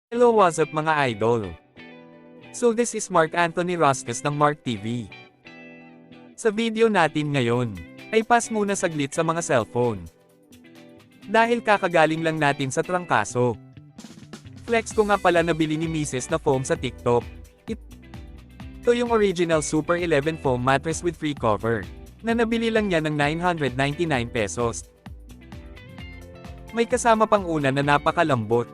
Hello, what's up mga idol? So this is Mark Anthony Rascas ng Mark TV. Sa video natin ngayon, ay pass muna saglit sa mga cellphone. Dahil kakagaling lang natin sa trangkaso. Flex ko nga pala nabili ni Mrs. na foam sa TikTok. Ito yung original Super 11 foam mattress with free cover, na nabili lang niya ng 999 pesos. May kasama pang una na napakalambot.